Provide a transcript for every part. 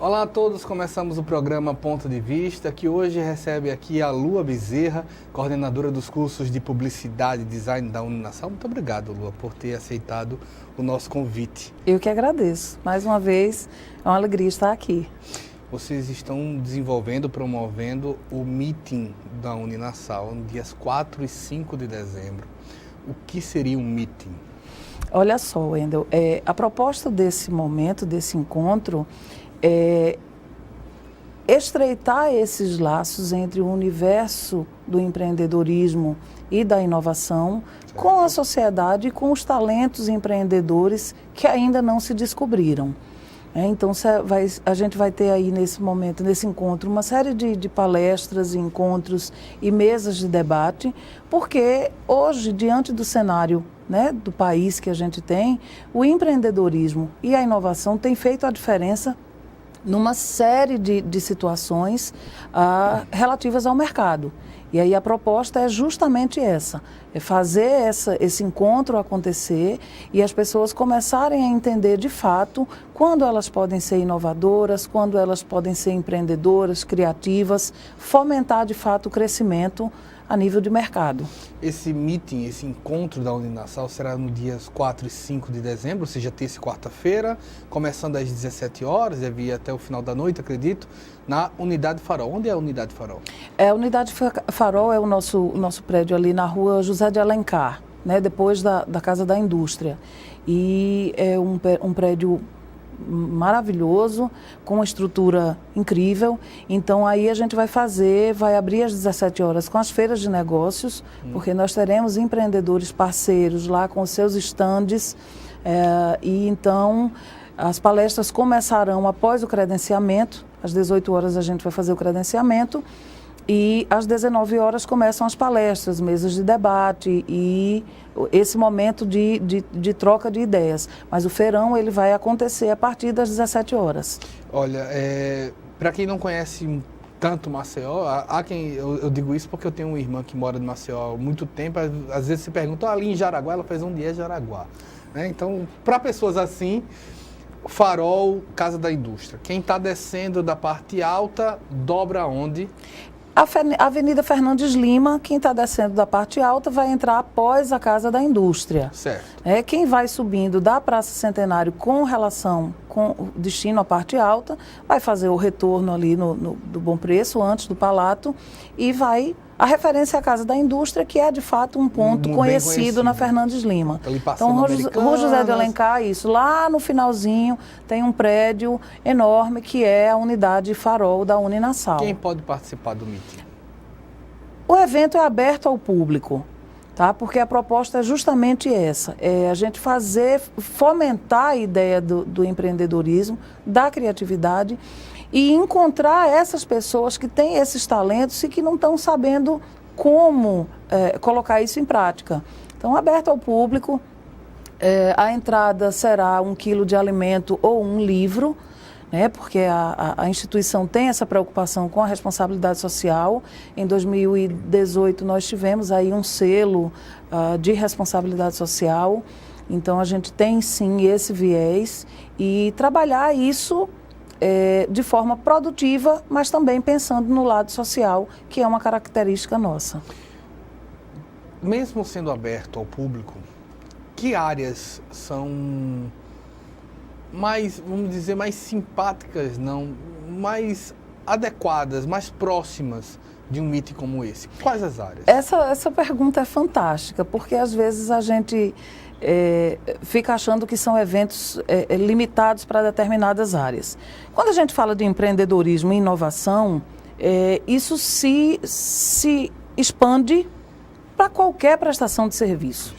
Olá a todos, começamos o programa Ponto de Vista, que hoje recebe aqui a Lua Bezerra, coordenadora dos cursos de Publicidade e Design da Uninasal. Muito obrigado, Lua, por ter aceitado o nosso convite. Eu que agradeço. Mais uma vez, é uma alegria estar aqui. Vocês estão desenvolvendo, promovendo o meeting da Uninasal, nos dias 4 e 5 de dezembro. O que seria um meeting? Olha só, Wendel, a proposta desse momento, desse encontro, é estreitar esses laços entre o universo do empreendedorismo e da inovação com a sociedade e com os talentos empreendedores que ainda não se descobriram. Então, a gente vai ter aí nesse momento, nesse encontro, uma série de palestras, encontros e mesas de debate, porque hoje, diante do cenário, do país que a gente tem, o empreendedorismo e a inovação têm feito a diferença numa série de situações relativas ao mercado. E aí a proposta é justamente essa, é fazer esse encontro acontecer e as pessoas começarem a entender de fato quando elas podem ser inovadoras, quando elas podem ser empreendedoras, criativas, fomentar de fato o crescimento a nível de mercado. Esse meeting, esse encontro da Uninasal será no dias 4 e 5 de dezembro, ou seja, terça e quarta-feira, começando às 17 horas, deve ir até o final da noite, acredito, na Unidade Farol. Onde é a Unidade Farol? A Unidade Farol é o nosso prédio ali na rua José de Alencar, depois da Casa da Indústria. E é um prédio maravilhoso, com uma estrutura incrível. Então aí a gente vai abrir às 17 horas com as feiras de negócios, porque nós teremos empreendedores parceiros lá com os seus estandes, e então as palestras começarão após o credenciamento. Às 18 horas a gente vai fazer o credenciamento e às 19 horas começam as palestras, mesas de debate e esse momento de troca de ideias. Mas o feirão ele vai acontecer a partir das 17 horas. Olha, para quem não conhece tanto Maceió, eu digo isso porque eu tenho uma irmã que mora em Maceió há muito tempo, às vezes se pergunta, ali em Jaraguá, ela faz onde é Jaraguá. Então, para pessoas assim, Farol, Casa da Indústria. Quem está descendo da parte alta, dobra onde? A Avenida Fernandes Lima, quem está descendo da parte alta vai entrar após a Casa da Indústria. Certo. Quem vai subindo da Praça Centenário com relação, com destino à parte alta, vai fazer o retorno ali do Bom Preço, antes do Palato, e a referência é a Casa da Indústria, que é de fato um ponto conhecido na Fernandes Rua José de Alencar, isso. Lá no finalzinho tem um prédio enorme que é a Unidade Farol da Uninasal. Quem pode participar do meeting? O evento é aberto ao público, porque a proposta é justamente essa, a gente fomentar a ideia do empreendedorismo, da criatividade, e encontrar essas pessoas que têm esses talentos e que não estão sabendo como colocar isso em prática. Então, aberto ao público, a entrada será 1 quilo de alimento ou um livro, porque a instituição tem essa preocupação com a responsabilidade social. Em 2018, nós tivemos aí um selo de responsabilidade social. Então, a gente tem, sim, esse viés e trabalhar isso de forma produtiva, mas também pensando no lado social, que é uma característica nossa. Mesmo sendo aberto ao público, que áreas são mais, vamos dizer, mais simpáticas, mais adequadas, mais próximas de um meeting como esse? Quais as áreas? Essa pergunta é fantástica, porque às vezes a gente fica achando que são eventos limitados para determinadas áreas. Quando a gente fala de empreendedorismo e inovação, isso se expande para qualquer prestação de serviço,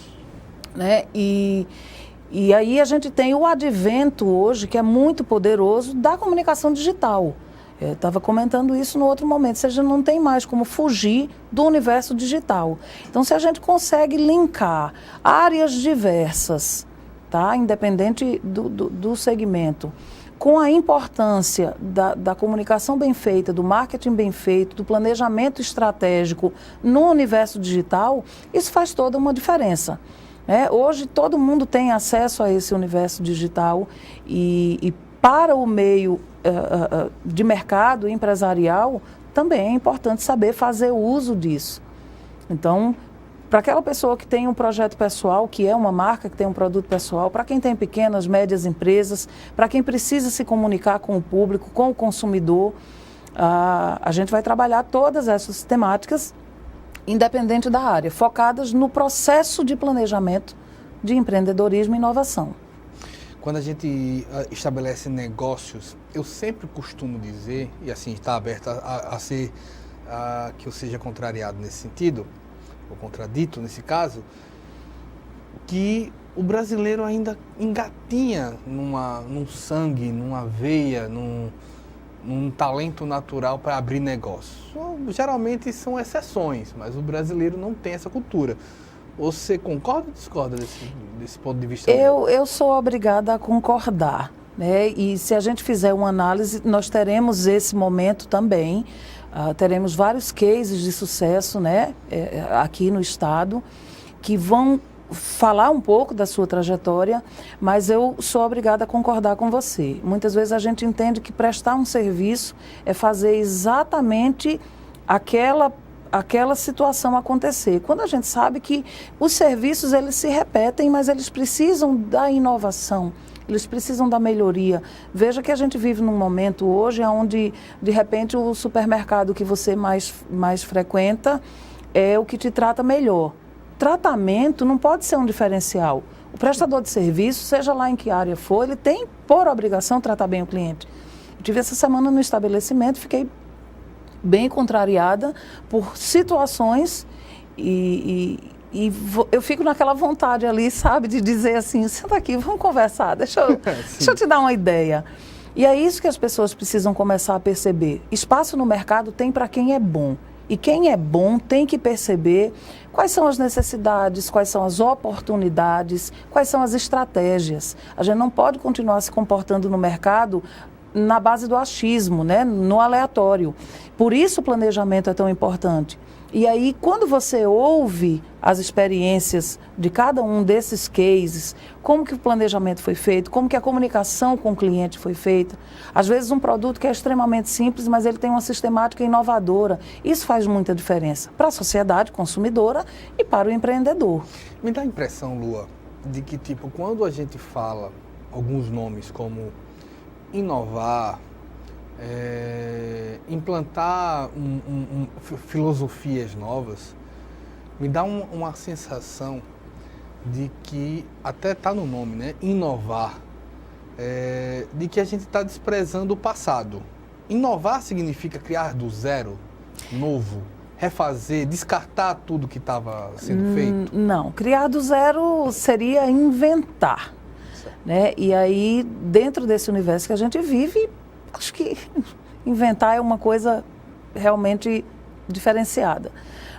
E aí a gente tem o advento hoje, que é muito poderoso, da comunicação digital. Eu estava comentando isso no outro momento, ou seja, não tem mais como fugir do universo digital. Então, se a gente consegue linkar áreas diversas, independente do segmento, com a importância da comunicação bem feita, do marketing bem feito, do planejamento estratégico no universo digital, isso faz toda uma diferença. Hoje todo mundo tem acesso a esse universo digital e para o meio de mercado empresarial, também é importante saber fazer uso disso. Então, para aquela pessoa que tem um projeto pessoal, que é uma marca, que tem um produto pessoal, para quem tem pequenas, médias empresas, para quem precisa se comunicar com o público, com o consumidor, a gente vai trabalhar todas essas temáticas, independente da área, focadas no processo de planejamento de empreendedorismo e inovação. Quando a gente estabelece negócios, eu sempre costumo dizer, e assim está aberto que eu seja contrariado nesse sentido, ou contradito nesse caso, que o brasileiro ainda engatinha num sangue, numa veia, num talento natural para abrir negócio. Geralmente são exceções, mas o brasileiro não tem essa cultura. Você concorda ou discorda desse ponto de vista? Eu sou obrigada a concordar, né? E se a gente fizer uma análise, nós teremos esse momento também. Teremos vários cases de sucesso, né? Aqui no estado, que vão falar um pouco da sua trajetória, mas eu sou obrigada a concordar com você. Muitas vezes a gente entende que prestar um serviço é fazer exatamente aquela situação acontecer. Quando a gente sabe que os serviços, eles se repetem, mas eles precisam da inovação, eles precisam da melhoria. Veja que a gente vive num momento hoje onde, de repente, o supermercado que você mais frequenta é o que te trata melhor. Tratamento não pode ser um diferencial. O prestador de serviço, seja lá em que área for, ele tem por obrigação tratar bem o cliente. Eu tive essa semana no estabelecimento, fiquei bem contrariada por situações e eu fico naquela vontade ali, sabe, de dizer assim, senta aqui, vamos conversar, deixa eu te dar uma ideia. E é isso que as pessoas precisam começar a perceber. Espaço no mercado tem para quem é bom. E quem é bom tem que perceber quais são as necessidades, quais são as oportunidades, quais são as estratégias. A gente não pode continuar se comportando no mercado na base do achismo, né? No aleatório. Por isso o planejamento é tão importante. E aí, quando você ouve as experiências de cada um desses cases, como que o planejamento foi feito, como que a comunicação com o cliente foi feita, às vezes um produto que é extremamente simples, mas ele tem uma sistemática inovadora. Isso faz muita diferença para a sociedade consumidora e para o empreendedor. Me dá a impressão, Lua, de que, tipo, quando a gente fala alguns nomes como inovar, implantar filosofias novas, me dá uma sensação de que, até está no nome, né? Inovar, de que a gente está desprezando o passado. Inovar significa criar do zero, novo, refazer, descartar tudo que estava sendo feito? Não, criar do zero seria inventar. Né? E aí, dentro desse universo que a gente vive, acho que inventar é uma coisa realmente diferenciada.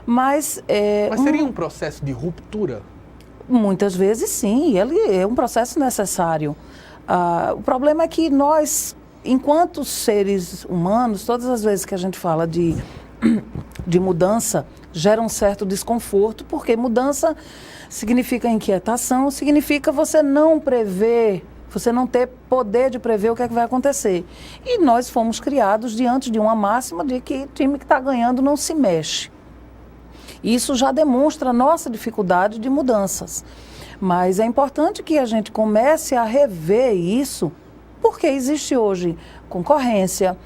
Mas seria um processo de ruptura? Muitas vezes sim, ele é um processo necessário. O problema é que nós, enquanto seres humanos, todas as vezes que a gente fala de mudança, gera um certo desconforto, porque mudança significa inquietação, significa você não prever, você não ter poder de prever o que é que vai acontecer. E nós fomos criados diante de uma máxima de que time que está ganhando não se mexe. Isso já demonstra a nossa dificuldade de mudanças. Mas é importante que a gente comece a rever isso, porque existe hoje concorrência,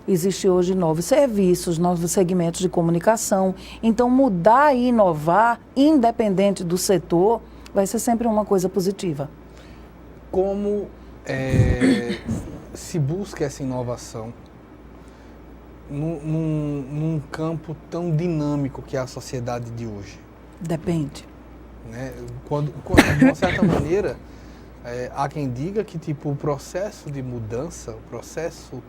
existe hoje novos serviços, novos segmentos de comunicação. Então, mudar e inovar, independente do setor, vai ser sempre uma coisa positiva. Como se busca essa inovação num campo tão dinâmico que é a sociedade de hoje? Depende. Né? Quando, de uma certa maneira, há quem diga que tipo, o processo de mudança, o processo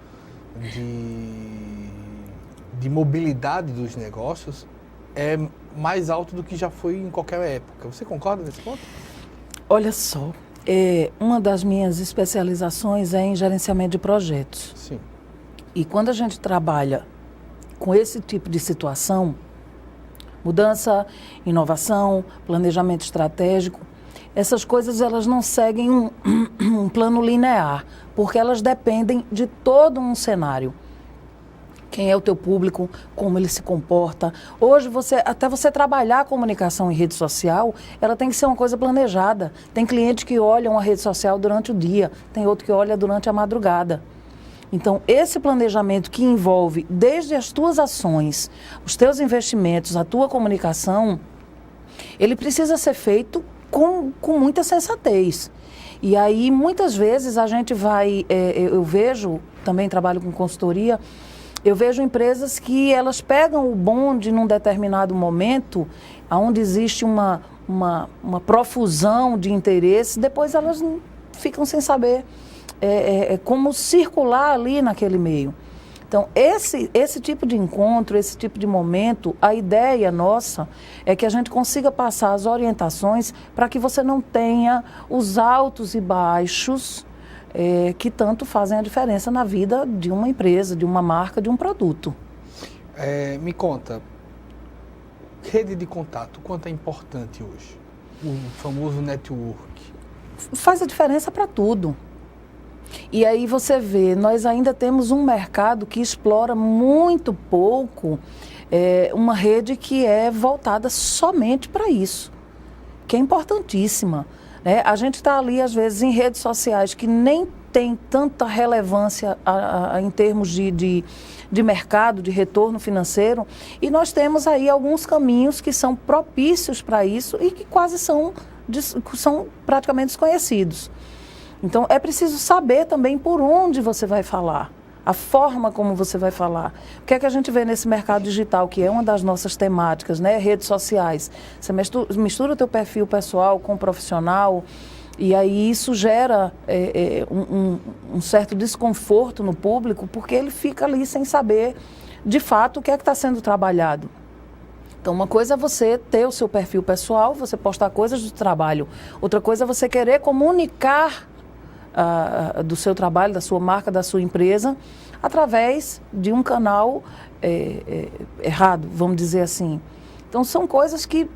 de mobilidade dos negócios é mais alto do que já foi em qualquer época. Você concorda nesse ponto? Olha só, uma das minhas especializações é em gerenciamento de projetos. Sim. E quando a gente trabalha com esse tipo de situação, mudança, inovação, planejamento estratégico, essas coisas elas não seguem um plano linear, porque elas dependem de todo um cenário. Quem é o teu público, como ele se comporta. Hoje, até você trabalhar a comunicação em rede social, ela tem que ser uma coisa planejada. Tem clientes que olham a rede social durante o dia, tem outro que olha durante a madrugada. Então, esse planejamento que envolve desde as tuas ações, os teus investimentos, a tua comunicação, ele precisa ser feito com muita sensatez. E aí, muitas vezes, a gente vai... eu vejo, também trabalho com consultoria, eu vejo empresas que elas pegam o bonde num determinado momento, onde existe uma profusão de interesse, depois elas ficam sem saber como circular ali naquele meio. Então, esse tipo de encontro, esse tipo de momento, a ideia nossa é que a gente consiga passar as orientações para que você não tenha os altos e baixos que tanto fazem a diferença na vida de uma empresa, de uma marca, de um produto. Me conta, rede de contato, quanto é importante hoje? O famoso network. Faz a diferença para tudo. E aí você vê, nós ainda temos um mercado que explora muito pouco uma rede que é voltada somente para isso, que é importantíssima. A gente está ali, às vezes, em redes sociais que nem tem tanta relevância em termos de mercado, de retorno financeiro, e nós temos aí alguns caminhos que são propícios para isso e que quase são praticamente desconhecidos. Então, é preciso saber também por onde você vai falar, a forma como você vai falar. O que é que a gente vê nesse mercado digital, que é uma das nossas temáticas, redes sociais? Você mistura o teu perfil pessoal com o profissional, e aí isso gera um certo desconforto no público, porque ele fica ali sem saber, de fato, o que é que está sendo trabalhado. Então, uma coisa é você ter o seu perfil pessoal, você postar coisas do trabalho. Outra coisa é você querer comunicar do seu trabalho, da sua marca, da sua empresa, através de um canal errado, vamos dizer assim. Então, são coisas que,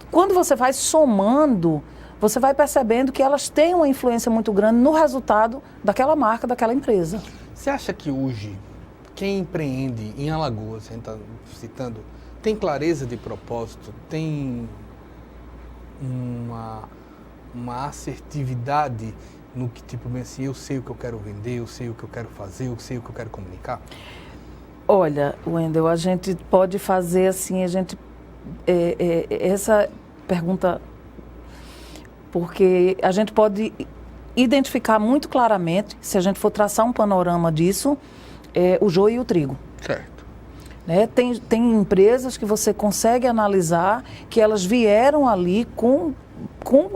quando você vai somando, você vai percebendo que elas têm uma influência muito grande no resultado daquela marca, daquela empresa. Você acha que hoje, quem empreende em Alagoas, a gente está citando, tem clareza de propósito, tem uma assertividade no que, tipo, bem assim, eu sei o que eu quero vender, eu sei o que eu quero fazer, eu sei o que eu quero comunicar? Olha, Wendel, a gente pode fazer assim, essa pergunta, porque a gente pode identificar muito claramente, se a gente for traçar um panorama disso, o joio e o trigo. Certo. Tem empresas que você consegue analisar que elas vieram ali com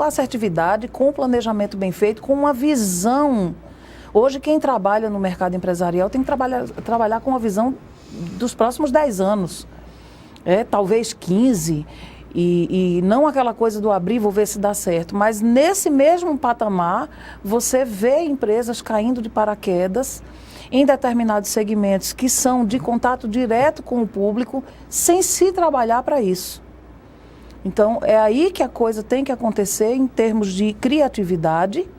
assertividade, com planejamento bem feito, com uma visão. Hoje, quem trabalha no mercado empresarial tem que trabalhar com uma visão dos próximos 10 anos, talvez 15, e não aquela coisa do abrir, vou ver se dá certo. Mas nesse mesmo patamar, você vê empresas caindo de paraquedas em determinados segmentos que são de contato direto com o público, sem se trabalhar para isso. Então, é aí que a coisa tem que acontecer em termos de criatividade,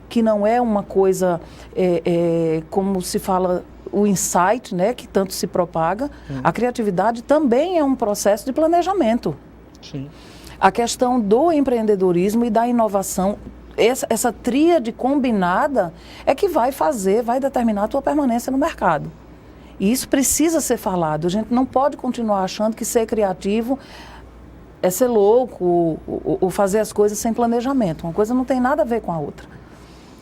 que não é uma coisa, como se fala, o insight, que tanto se propaga. A criatividade também é um processo de planejamento. Sim. A questão do empreendedorismo e da inovação, essa tríade combinada é que vai determinar a tua permanência no mercado. E isso precisa ser falado. A gente não pode continuar achando que ser criativo é ser louco ou fazer as coisas sem planejamento. Uma coisa não tem nada a ver com a outra.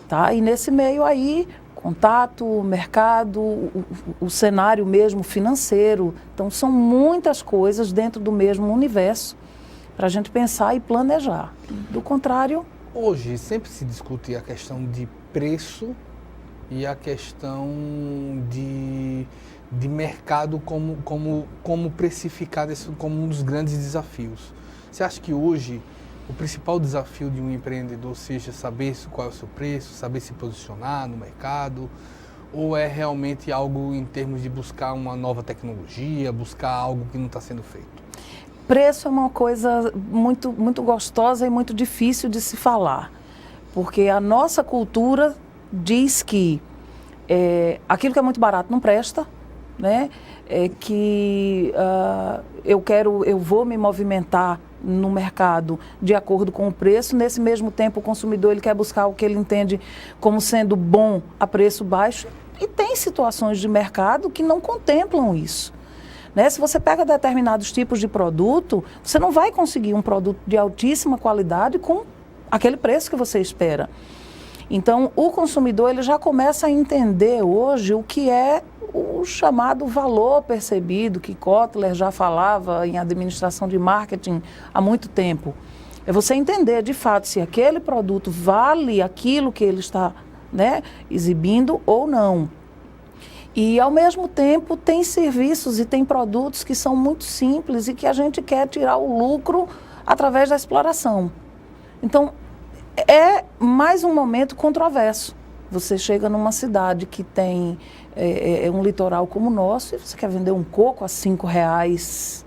Tá? E nesse meio aí, contato, mercado, o cenário mesmo financeiro. Então, são muitas coisas dentro do mesmo universo para a gente pensar e planejar. Do contrário... Hoje, sempre se discute a questão de preço e a questão de mercado como precificar isso como um dos grandes desafios. Você acha que hoje o principal desafio de um empreendedor seja saber qual é o seu preço, saber se posicionar no mercado, ou é realmente algo em termos de buscar uma nova tecnologia, buscar algo que não está sendo feito? Preço é uma coisa muito, muito gostosa e muito difícil de se falar, porque a nossa cultura diz que aquilo que é muito barato não presta, né? Eu vou me movimentar no mercado de acordo com o preço. Nesse mesmo tempo, o consumidor ele quer buscar o que ele entende como sendo bom a preço baixo, e tem situações de mercado que não contemplam isso. Né? Se você pega determinados tipos de produto, você não vai conseguir um produto de altíssima qualidade com aquele preço que você espera. Então, o consumidor ele já começa a entender hoje o que é o chamado valor percebido, que Kotler já falava em administração de marketing há muito tempo. É você entender, de fato, se aquele produto vale aquilo que ele está, né, exibindo ou não. E, ao mesmo tempo, tem serviços e tem produtos que são muito simples e que a gente quer tirar o lucro através da exploração. Então, é mais um momento controverso. Você chega numa cidade que tem um litoral como o nosso e você quer vender um coco a R$5,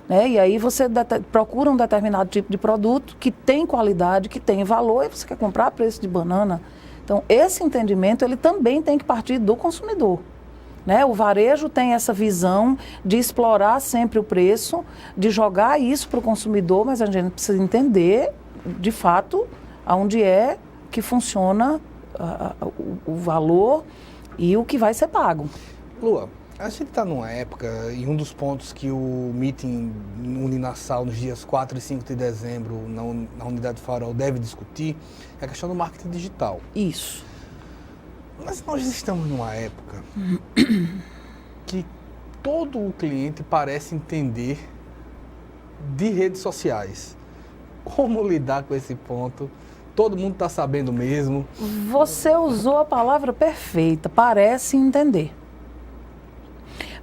né? E aí você procura um determinado tipo de produto que tem qualidade, que tem valor, e você quer comprar a preço de banana. Então, esse entendimento ele também tem que partir do consumidor. Né? O varejo tem essa visão de explorar sempre o preço, de jogar isso para o consumidor, mas a gente precisa entender, de fato, aonde é que funciona o valor e o que vai ser pago. Lua, a gente está numa época, e um dos pontos que o meeting Uninassal, nos dias 4 e 5 de dezembro, na Unidade Farol, deve discutir, é a questão do marketing digital. Isso. Mas nós estamos numa época que todo o cliente parece entender de redes sociais. Como lidar com esse ponto? Todo mundo está sabendo mesmo. Você usou a palavra perfeita, parece entender.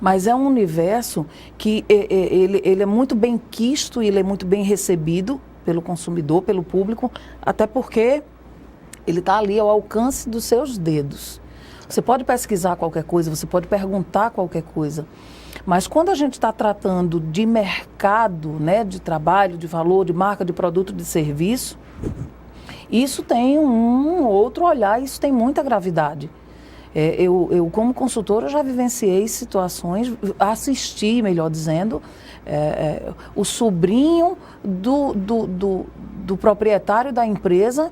Mas é um universo que ele é muito bem quisto e ele é muito bem recebido pelo consumidor, pelo público, até porque ele está ali ao alcance dos seus dedos. Você pode pesquisar qualquer coisa, você pode perguntar qualquer coisa. Mas quando a gente está tratando de mercado, né, de trabalho, de valor, de marca, de produto, de serviço, isso tem um outro olhar, isso tem muita gravidade. Eu como consultora, já vivenciei situações, assisti, melhor dizendo, o sobrinho do proprietário da empresa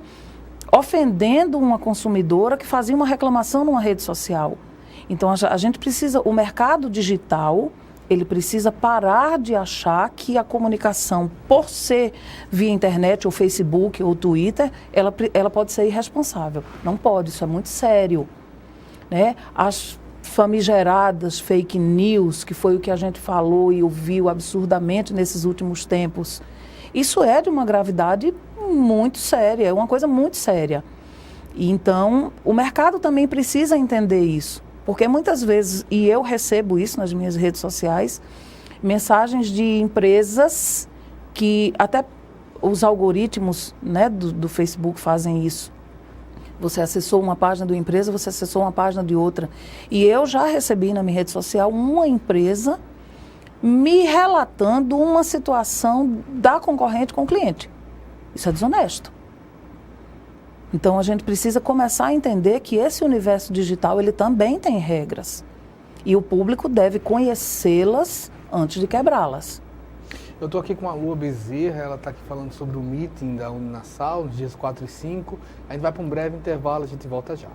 ofendendo uma consumidora que fazia uma reclamação numa rede social. Então, a gente precisa, o mercado digital, ele precisa parar de achar que a comunicação, por ser via internet, ou Facebook, ou Twitter, ela pode ser irresponsável. Não pode, isso é muito sério. Né? As famigeradas fake news, que foi o que a gente falou e ouviu absurdamente nesses últimos tempos, isso é de uma gravidade muito séria, é uma coisa muito séria. E então, o mercado também precisa entender isso, porque muitas vezes, e eu recebo isso nas minhas redes sociais, mensagens de empresas que até os algoritmos, né, do Facebook fazem isso. Você acessou uma página de uma empresa, você acessou uma página de outra. E eu já recebi na minha rede social uma empresa me relatando uma situação da concorrente com o cliente. Isso é desonesto. Então, a gente precisa começar a entender que esse universo digital, ele também tem regras. E o público deve conhecê-las antes de quebrá-las. Eu estou aqui com a Lua Bezerra, ela está aqui falando sobre o meeting da Uninassal, nos dias 4 e 5. A gente vai para um breve intervalo, a gente volta já.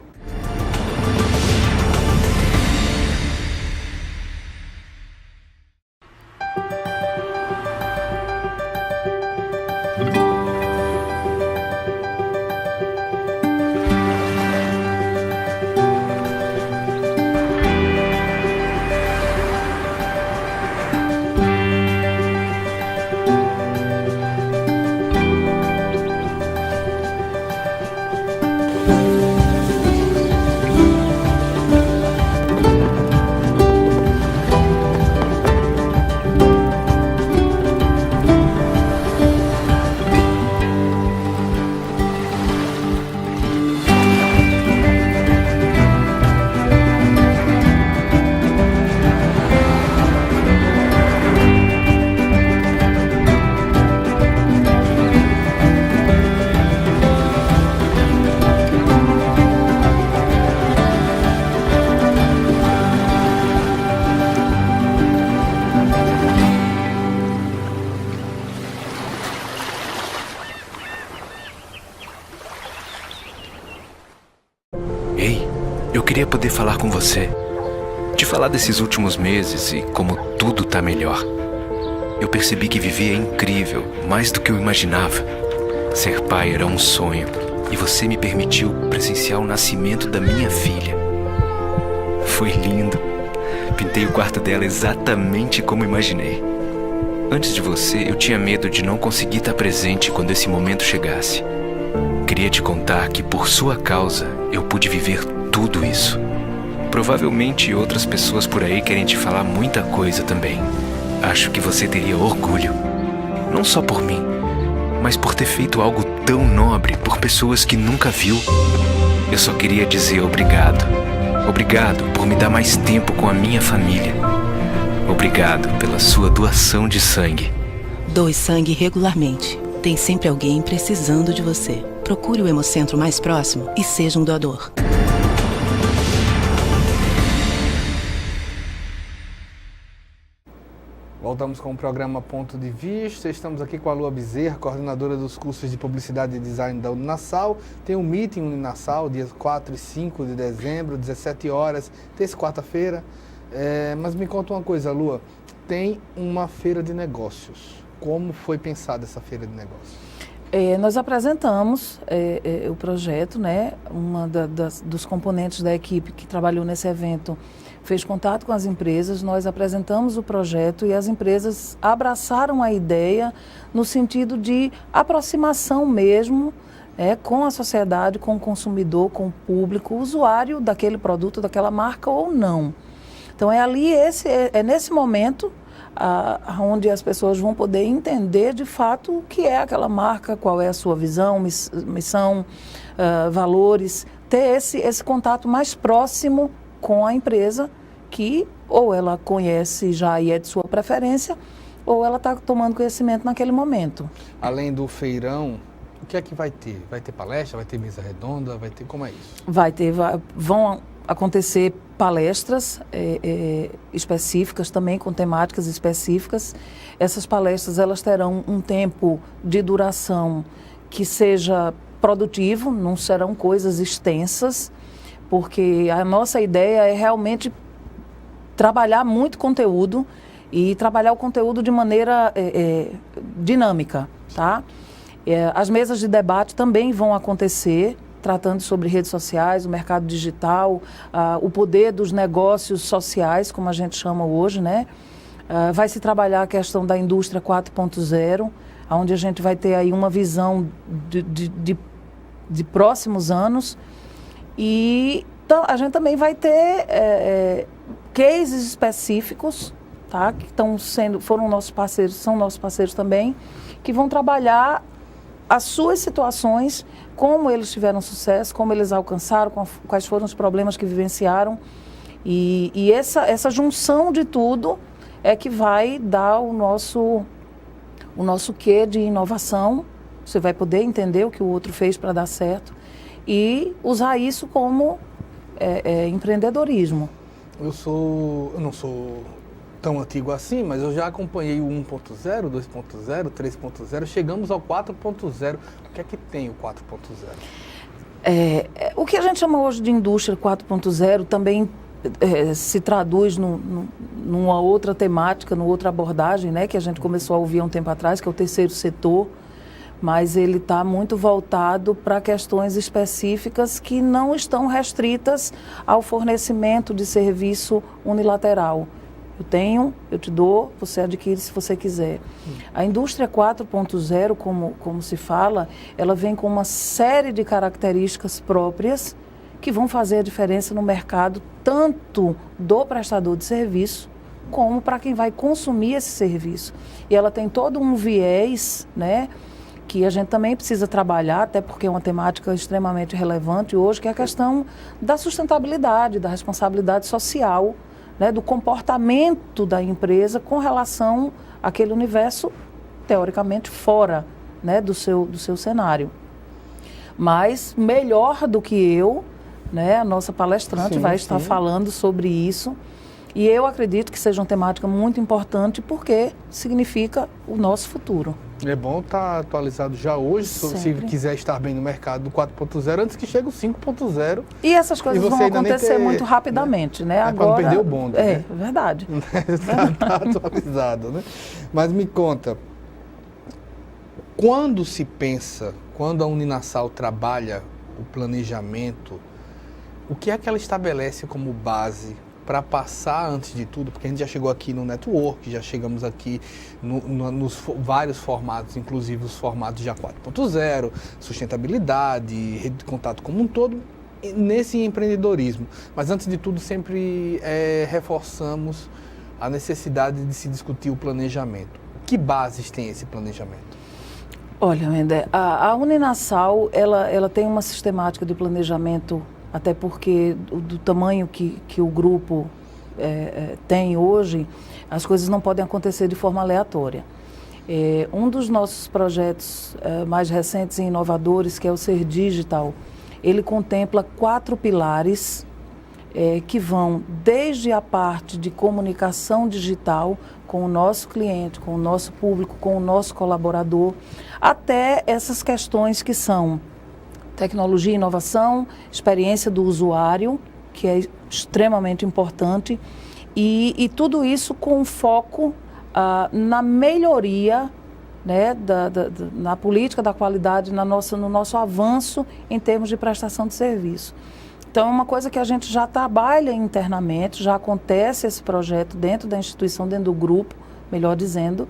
queria poder falar com você. Te falar desses últimos meses e como tudo tá melhor. Eu percebi que viver é incrível, mais do que eu imaginava. Ser pai era um sonho e você me permitiu presenciar o nascimento da minha filha. Foi lindo. Pintei o quarto dela exatamente como imaginei. Antes de você, eu tinha medo de não conseguir estar presente quando esse momento chegasse. Queria te contar que por sua causa eu pude viver tudo isso. Provavelmente outras pessoas por aí querem te falar muita coisa também. Acho que você teria orgulho. Não só por mim, mas por ter feito algo tão nobre por pessoas que nunca viu. Eu só queria dizer obrigado. Obrigado por me dar mais tempo com a minha família. Obrigado pela sua doação de sangue. Doe sangue regularmente. Tem sempre alguém precisando de você. Procure o Hemocentro mais próximo e seja um doador. Voltamos com o programa Ponto de Vista. Estamos aqui com a Lua Bezerra, coordenadora dos cursos de Publicidade e Design da Uninasal. Tem um meeting Uninasal, dias 4 e 5 de dezembro, 17 horas, terça e quarta-feira. Mas me conta uma coisa, Lua. Tem uma feira de negócios. Como foi pensada essa feira de negócios? Nós apresentamos o projeto, né? Uma dos componentes da equipe que trabalhou nesse evento fez contato com as empresas, nós apresentamos o projeto e as empresas abraçaram a ideia no sentido de aproximação mesmo com a sociedade, com o consumidor, com o público, o usuário daquele produto, daquela marca ou não. Então é nesse momento onde as pessoas vão poder entender de fato o que é aquela marca, qual é a sua visão, missão, valores, ter esse contato mais próximo com a empresa que ou ela conhece já e é de sua preferência, ou ela está tomando conhecimento naquele momento. Além do feirão, o que é que vai ter? Vai ter palestra, vai ter mesa redonda, vai ter, como é isso? Vão acontecer palestras específicas também, com temáticas específicas. Essas palestras, elas terão um tempo de duração que seja produtivo, não serão coisas extensas, porque a nossa ideia é realmente trabalhar muito conteúdo e trabalhar o conteúdo de maneira dinâmica, tá? As mesas de debate também vão acontecer, tratando sobre redes sociais, o mercado digital, o poder dos negócios sociais, como a gente chama hoje, né? Vai se trabalhar a questão da indústria 4.0, onde a gente vai ter aí uma visão de próximos anos. E então, a gente também vai ter cases específicos, tá? Que foram nossos parceiros, são nossos parceiros também, que vão trabalhar as suas situações, como eles tiveram sucesso, como eles alcançaram, quais foram os problemas que vivenciaram. E essa junção de tudo é que vai dar o nosso quê de inovação. Você vai poder entender o que o outro fez para dar certo e usar isso como empreendedorismo. Eu não sou tão antigo assim, mas eu já acompanhei o 1.0, 2.0, 3.0, chegamos ao 4.0. O que é que tem o 4.0? O que a gente chama hoje de indústria 4.0 também se traduz numa outra temática, numa outra abordagem, né, que a gente começou a ouvir há um tempo atrás, que é o terceiro setor, mas ele está muito voltado para questões específicas que não estão restritas ao fornecimento de serviço unilateral. Eu te dou, você adquire se você quiser. A indústria 4.0, como se fala, ela vem com uma série de características próprias que vão fazer a diferença no mercado, tanto do prestador de serviço, como para quem vai consumir esse serviço. E ela tem todo um viés, né, que a gente também precisa trabalhar, até porque é uma temática extremamente relevante hoje, que é a questão da sustentabilidade, da responsabilidade social, né, do comportamento da empresa com relação àquele universo, teoricamente, fora, né, do seu cenário. Mas, melhor do que eu, né, a nossa palestrante vai estar falando sobre isso. E eu acredito que seja uma temática muito importante porque significa o nosso futuro. É bom estar atualizado já hoje, se quiser estar bem no mercado do 4.0, antes que chegue o 5.0. E essas coisas vão acontecer muito rapidamente, né? Agora, para não perder o bonde, né? Verdade. Está atualizado, né? Mas me conta, quando a Uninasal trabalha o planejamento, o que é que ela estabelece como base para passar, antes de tudo, porque a gente já chegou aqui no network, já chegamos aqui nos vários formatos, inclusive os formatos já 4.0, sustentabilidade, rede de contato como um todo, nesse empreendedorismo. Mas antes de tudo, sempre reforçamos a necessidade de se discutir o planejamento. Que bases tem esse planejamento? Olha, Mendé, a Uninasal, ela tem uma sistemática de planejamento, até porque do tamanho que o grupo tem hoje, as coisas não podem acontecer de forma aleatória. Um dos nossos projetos mais recentes e inovadores, que é o Ser Digital, ele contempla 4 pilares que vão desde a parte de comunicação digital com o nosso cliente, com o nosso público, com o nosso colaborador, até essas questões que são tecnologia e inovação, experiência do usuário, que é extremamente importante, e tudo isso com foco na melhoria, né, na política da qualidade, no nosso avanço em termos de prestação de serviço. Então, é uma coisa que a gente já trabalha internamente, já acontece esse projeto dentro da instituição, dentro do grupo, melhor dizendo,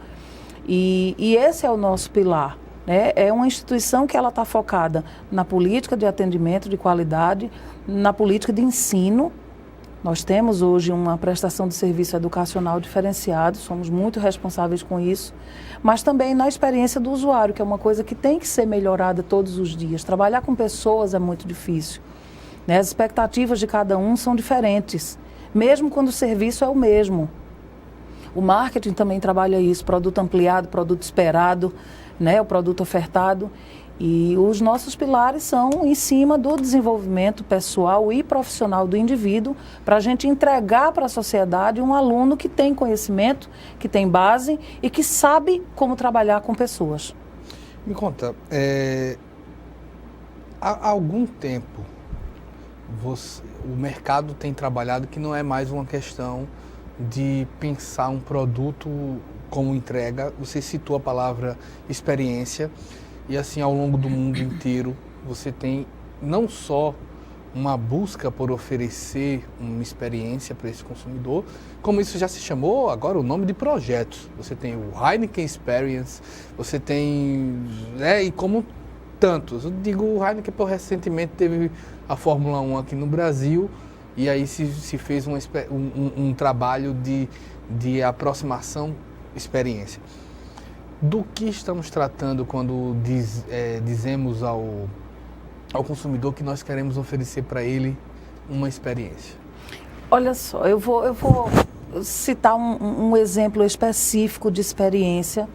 e esse é o nosso pilar. É uma instituição que ela está focada na política de atendimento de qualidade, na política de ensino. Nós temos hoje uma prestação de serviço educacional diferenciado, somos muito responsáveis com isso, mas também na experiência do usuário, que é uma coisa que tem que ser melhorada todos os dias. Trabalhar com pessoas é muito difícil, né? As expectativas de cada um são diferentes, mesmo quando o serviço é o mesmo. O marketing também trabalha isso, produto ampliado, produto esperado, né, o produto ofertado, e os nossos pilares são em cima do desenvolvimento pessoal e profissional do indivíduo, para a gente entregar para a sociedade um aluno que tem conhecimento, que tem base e que sabe como trabalhar com pessoas. Me conta, há algum tempo o mercado tem trabalhado que não é mais uma questão de pensar um produto como entrega. Você citou a palavra experiência, e assim ao longo do mundo inteiro você tem não só uma busca por oferecer uma experiência para esse consumidor, como isso já se chamou agora o nome de projetos. Você tem o Heineken Experience, você tem, e como tantos. Eu digo o Heineken porque recentemente teve a Fórmula 1 aqui no Brasil, e aí se fez um trabalho de aproximação experiência. Do que estamos tratando quando dizemos ao consumidor que nós queremos oferecer para ele uma experiência? Olha só, eu vou citar um exemplo específico de experiência,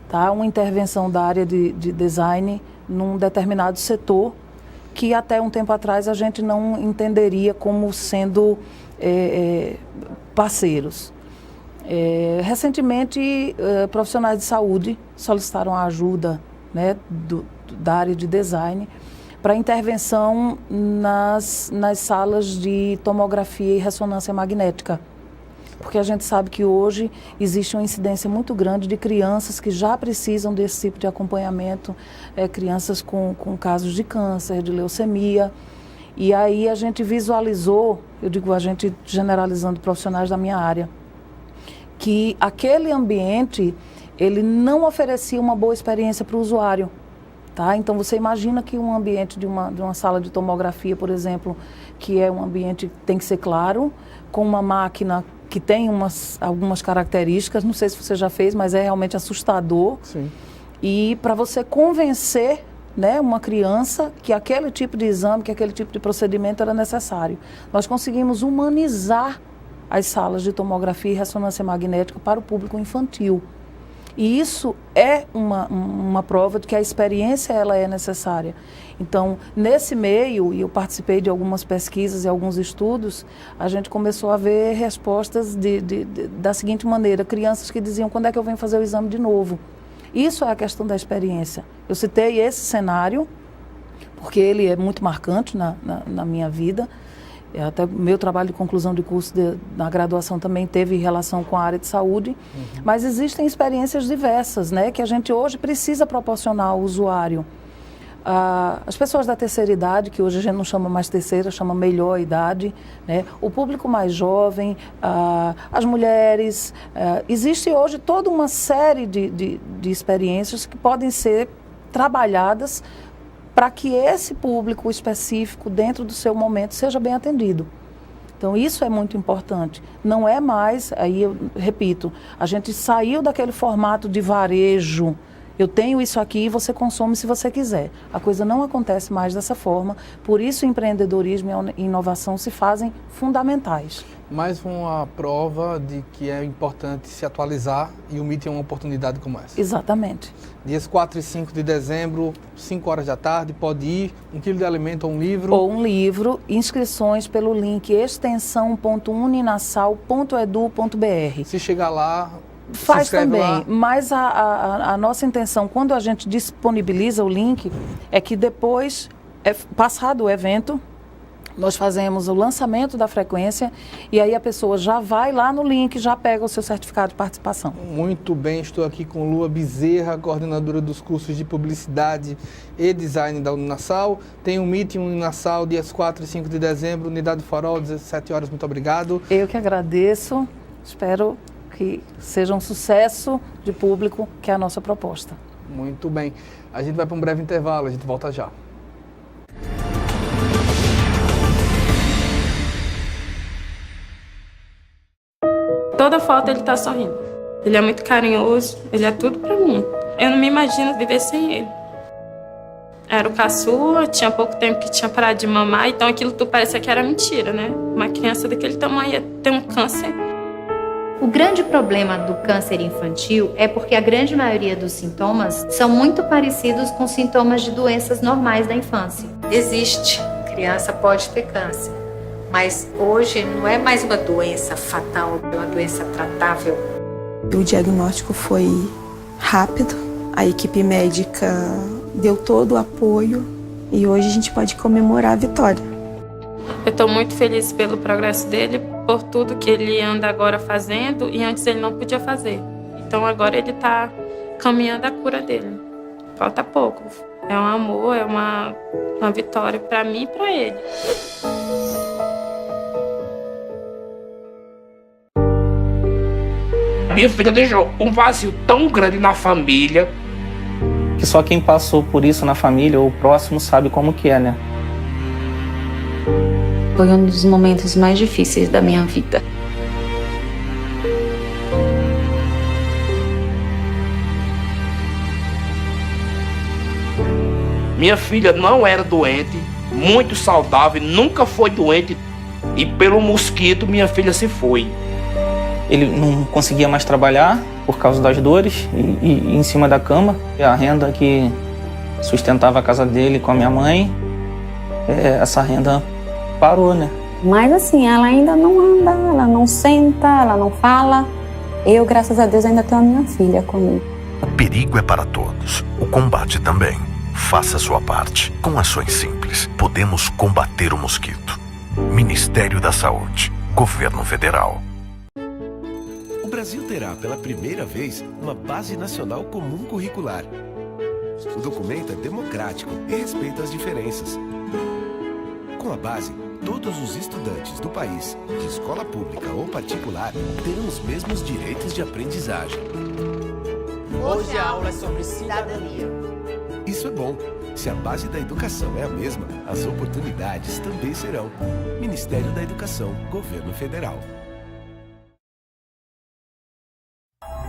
tá? Uma intervenção da área de design num determinado setor que até um tempo atrás a gente não entenderia como sendo parceiros. Recentemente, profissionais de saúde solicitaram a ajuda, né, da área de design para intervenção nas salas de tomografia e ressonância magnética. Porque a gente sabe que hoje existe uma incidência muito grande de crianças que já precisam desse tipo de acompanhamento, crianças com casos de câncer, de leucemia. E aí a gente visualizou, eu digo a gente generalizando profissionais da minha área, que aquele ambiente, ele não oferecia uma boa experiência para o usuário. Tá? Então, você imagina que um ambiente de uma sala de tomografia, por exemplo, que é um ambiente que tem que ser claro, com uma máquina que tem algumas características, não sei se você já fez, mas é realmente assustador. Sim. E para você convencer, né, uma criança que aquele tipo de exame, que aquele tipo de procedimento era necessário. Nós conseguimos humanizar as salas de tomografia e ressonância magnética para o público infantil. E isso é uma prova de que a experiência ela é necessária. Então, nesse meio, e eu participei de algumas pesquisas e alguns estudos, a gente começou a ver respostas da seguinte maneira: crianças que diziam, quando é que eu venho fazer o exame de novo? Isso é a questão da experiência. Eu citei esse cenário, porque ele é muito marcante na minha vida. Até meu trabalho de conclusão de curso na graduação também teve relação com a área de saúde. Mas existem experiências diversas, né, que a gente hoje precisa proporcionar ao usuário. As pessoas da terceira idade, que hoje a gente não chama mais terceira, chama melhor idade, né? O público mais jovem, as mulheres. Existe hoje toda uma série de experiências que podem ser trabalhadas para que esse público específico, dentro do seu momento, seja bem atendido. Então, isso é muito importante. Não é mais, aí eu repito, a gente saiu daquele formato de varejo. Eu tenho isso aqui e você consome se você quiser. A coisa não acontece mais dessa forma, por isso o empreendedorismo e a inovação se fazem fundamentais. Mais uma prova de que é importante se atualizar e o MIT é uma oportunidade como essa. Exatamente. Dias 4 e 5 de dezembro, 5 horas da tarde, pode ir, 1 quilo de alimento ou um livro. Ou um livro, inscrições pelo link extensão.uninasal.edu.br. Se chegar lá... Faz também, mas a nossa intenção, quando a gente disponibiliza o link, é que depois, passado o evento, nós fazemos o lançamento da frequência e aí a pessoa já vai lá no link, já pega o seu certificado de participação. Muito bem, estou aqui com Lua Bezerra, coordenadora dos cursos de Publicidade e Design da Uninasal. Tem um meeting Uninasal, dias 4 e 5 de dezembro, Unidade Farol, 17 horas, muito obrigado. Eu que agradeço, espero que seja um sucesso de público, que é a nossa proposta. Muito bem. A gente vai para um breve intervalo, a gente volta já. Toda foto ele tá sorrindo. Ele é muito carinhoso, ele é tudo pra mim. Eu não me imagino viver sem ele. Era o caçula, tinha pouco tempo que tinha parado de mamar, então aquilo tudo parecia que era mentira, né? Uma criança daquele tamanho ia ter um câncer. O grande problema do câncer infantil é porque a grande maioria dos sintomas são muito parecidos com sintomas de doenças normais da infância. Existe, criança pode ter câncer, mas hoje não é mais uma doença fatal, é uma doença tratável. O diagnóstico foi rápido, a equipe médica deu todo o apoio e hoje a gente pode comemorar a vitória. Eu estou muito feliz pelo progresso dele, por tudo que ele anda agora fazendo e antes ele não podia fazer. Então agora ele está caminhando a cura dele. Falta pouco. É um amor, é uma vitória para mim e para ele. Minha filha deixou um vazio tão grande na família. Que só quem passou por isso na família ou próximo sabe como que é, né? Foi um dos momentos mais difíceis da minha vida. Minha filha não era doente, muito saudável, nunca foi doente. E pelo mosquito, minha filha se foi. Ele não conseguia mais trabalhar por causa das dores e em cima da cama. A renda que sustentava a casa dele com a minha mãe, essa renda parou, né? Mas assim, ela ainda não anda, ela não senta, ela não fala. Eu, graças a Deus, ainda tenho a minha filha comigo. O perigo é para todos, o combate também. Faça a sua parte. Com ações simples, podemos combater o mosquito. Ministério da Saúde, Governo Federal. O Brasil terá pela primeira vez uma Base Nacional Comum Curricular. O documento é democrático e respeita as diferenças. Com a base, todos os estudantes do país, de escola pública ou particular, terão os mesmos direitos de aprendizagem. Hoje a aula é sobre cidadania. Isso é bom. Se a base da educação é a mesma, as oportunidades também serão. Ministério da Educação, Governo Federal.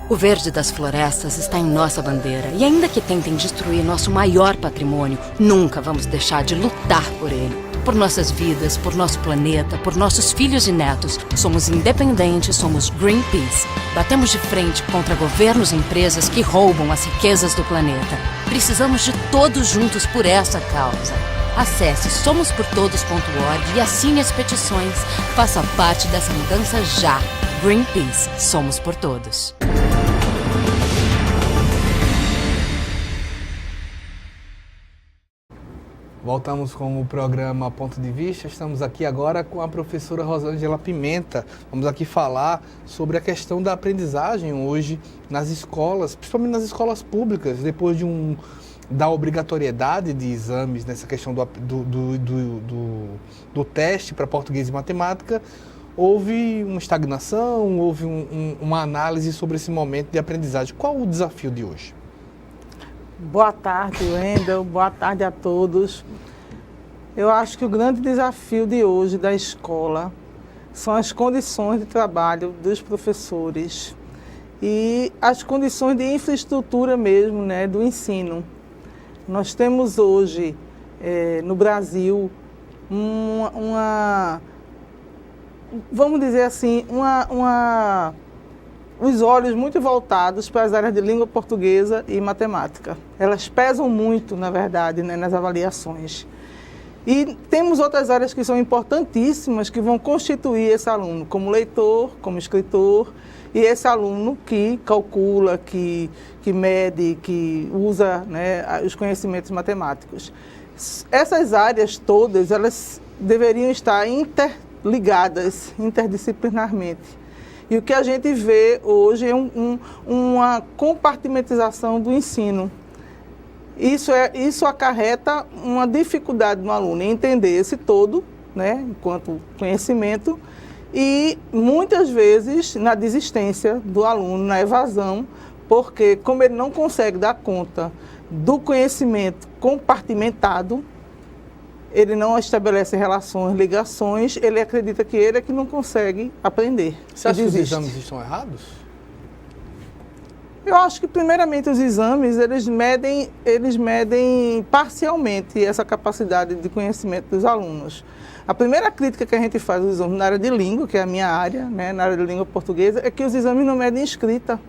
O verde das florestas está em nossa bandeira e ainda que tentem destruir nosso maior patrimônio, nunca vamos deixar de lutar por ele. Por nossas vidas, por nosso planeta, por nossos filhos e netos. Somos independentes, somos Greenpeace. Batemos de frente contra governos e empresas que roubam as riquezas do planeta. Precisamos de todos juntos por essa causa. Acesse somosportodos.org e assine as petições. Faça parte dessa mudança já. Greenpeace, somos por todos. Voltamos com o programa Ponto de Vista. Estamos aqui agora com a professora Rosângela Pimenta. Vamos aqui falar sobre a questão da aprendizagem hoje nas escolas, principalmente nas escolas públicas, depois da obrigatoriedade de exames nessa questão do teste para português e matemática. Houve uma estagnação, houve uma análise sobre esse momento de aprendizagem. Qual o desafio de hoje? Boa tarde, Wendel. Boa tarde a todos. Eu acho que o grande desafio de hoje da escola são as condições de trabalho dos professores e as condições de infraestrutura mesmo, né, do ensino. Nós temos hoje, no Brasil, vamos dizer assim, os olhos muito voltados para as áreas de língua portuguesa e matemática. Elas pesam muito, na verdade, né, nas avaliações. E temos outras áreas que são importantíssimas, que vão constituir esse aluno como leitor, como escritor, e esse aluno que calcula, que mede, que usa, né, os conhecimentos matemáticos. Essas áreas todas, elas deveriam estar interligadas interdisciplinarmente. E o que a gente vê hoje é uma compartimentização do ensino. Isso acarreta uma dificuldade no aluno em entender esse todo, né, enquanto conhecimento, e muitas vezes na desistência do aluno, na evasão, porque como ele não consegue dar conta do conhecimento compartimentado, ele não estabelece relações, ligações, ele acredita que ele é que não consegue aprender. Você acha que os exames estão errados? Eu acho que, primeiramente, os exames, eles medem parcialmente essa capacidade de conhecimento dos alunos. A primeira crítica que a gente faz aos exames na área de língua, que é a minha área, né, na área de língua portuguesa, é que os exames não medem escrita.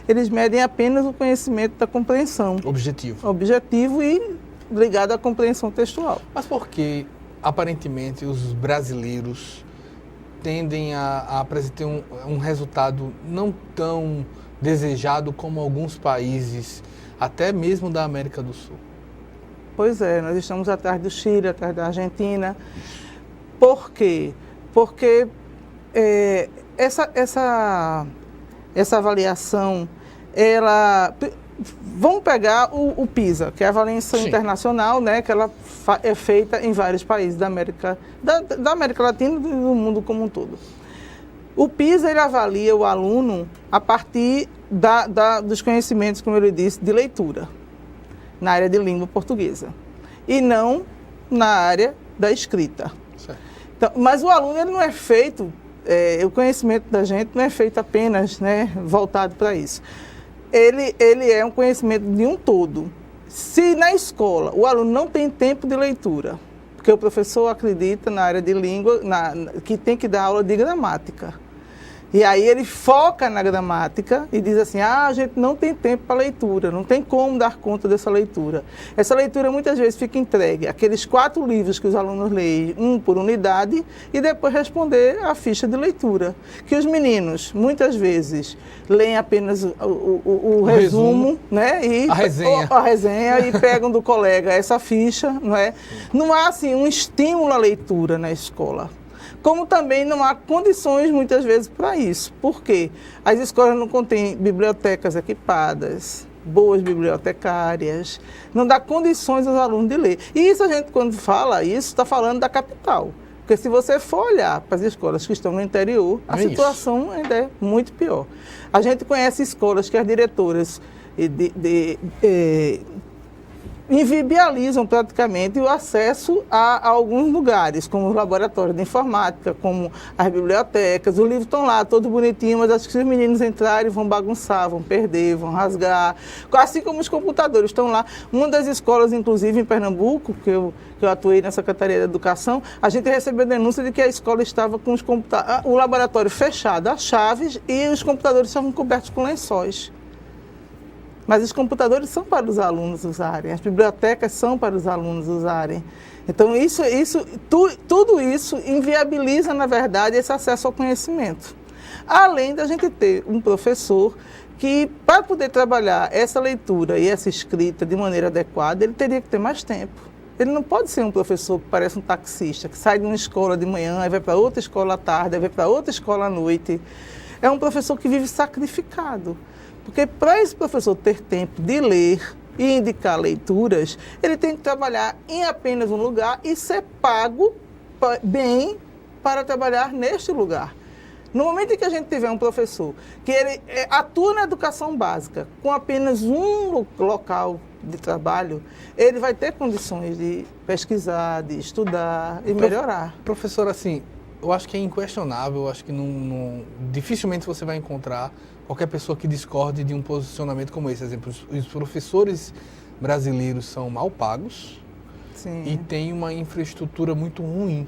Eles medem apenas o conhecimento da compreensão. Objetivo e ligado à compreensão textual. Mas por que, aparentemente, os brasileiros tendem a apresentar um resultado não tão desejado como alguns países, até mesmo da América do Sul? Pois é, nós estamos atrás do Chile, atrás da Argentina. Por quê? Porque essa avaliação, vamos pegar o PISA, que é a avaliação internacional, né, que ela é feita em vários países da América Latina e do mundo como um todo. O PISA, ele avalia o aluno a partir dos conhecimentos, como eu disse, de leitura, na área de língua portuguesa, e não na área da escrita. Então, mas o aluno, ele não é feito, o conhecimento da gente não é feito apenas, né, voltado para isso. Ele é um conhecimento de um todo. Se na escola o aluno não tem tempo de leitura, porque o professor acredita na área de língua que tem que dar aula de gramática, e aí ele foca na gramática e diz assim, a gente não tem tempo para leitura, não tem como dar conta dessa leitura. Essa leitura muitas vezes fica entregue aqueles 4 livros que os alunos leem, um por unidade, e depois responder a ficha de leitura. Que os meninos, muitas vezes, leem apenas o resumo, né? E a resenha e pegam do colega essa ficha, não é? Não há, assim, um estímulo à leitura na escola. Como também não há condições, muitas vezes, para isso. Por quê? As escolas não contêm bibliotecas equipadas, boas bibliotecárias, não dá condições aos alunos de ler. E isso, a gente, quando fala isso, está falando da capital. Porque se você for olhar para as escolas que estão no interior, a situação ainda é muito pior. A gente conhece escolas que as diretoras inviabilizam praticamente o acesso a alguns lugares, como os laboratórios de informática, como as bibliotecas. Os livros estão lá, todos bonitinhos, mas acho que se os meninos entrarem vão bagunçar, vão perder, vão rasgar. Assim como os computadores estão lá. Uma das escolas, inclusive, em Pernambuco, que eu atuei na Secretaria da Educação, a gente recebeu denúncia de que a escola estava com o laboratório fechado, as chaves, e os computadores estavam cobertos com lençóis. Mas os computadores são para os alunos usarem, as bibliotecas são para os alunos usarem. Então, tudo isso inviabiliza, na verdade, esse acesso ao conhecimento. Além da gente ter um professor que, para poder trabalhar essa leitura e essa escrita de maneira adequada, ele teria que ter mais tempo. Ele não pode ser um professor que parece um taxista, que sai de uma escola de manhã, aí vai para outra escola à tarde, aí vai para outra escola à noite. É um professor que vive sacrificado. Porque para esse professor ter tempo de ler e indicar leituras, ele tem que trabalhar em apenas um lugar e ser pago bem para trabalhar neste lugar. No momento em que a gente tiver um professor que ele atua na educação básica com apenas um local de trabalho, ele vai ter condições de pesquisar, de estudar e melhorar. Professor, assim, eu acho que é inquestionável, eu acho que dificilmente você vai encontrar qualquer pessoa que discorde de um posicionamento como esse. Por exemplo, os professores brasileiros são mal pagos. Sim. E tem uma infraestrutura muito ruim.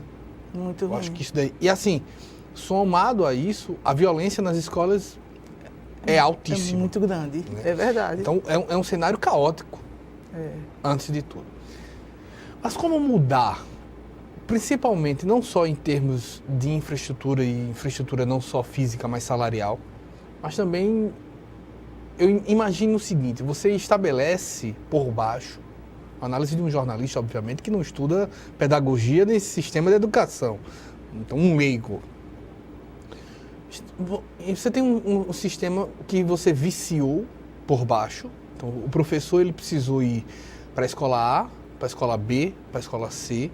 Muito ruim. Eu acho que isso daí... E assim, somado a isso, a violência nas escolas é altíssima. É muito grande, né? É verdade. Então, é um cenário caótico, antes de tudo. Mas como mudar, principalmente, não só em termos de infraestrutura, e infraestrutura não só física, mas salarial, mas também, eu imagino o seguinte, você estabelece por baixo, a análise de um jornalista, obviamente, que não estuda pedagogia nesse sistema de educação, então um leigo. Você tem um sistema que você viciou por baixo. Então, o professor ele precisou ir para a escola A, para a escola B, para a escola C,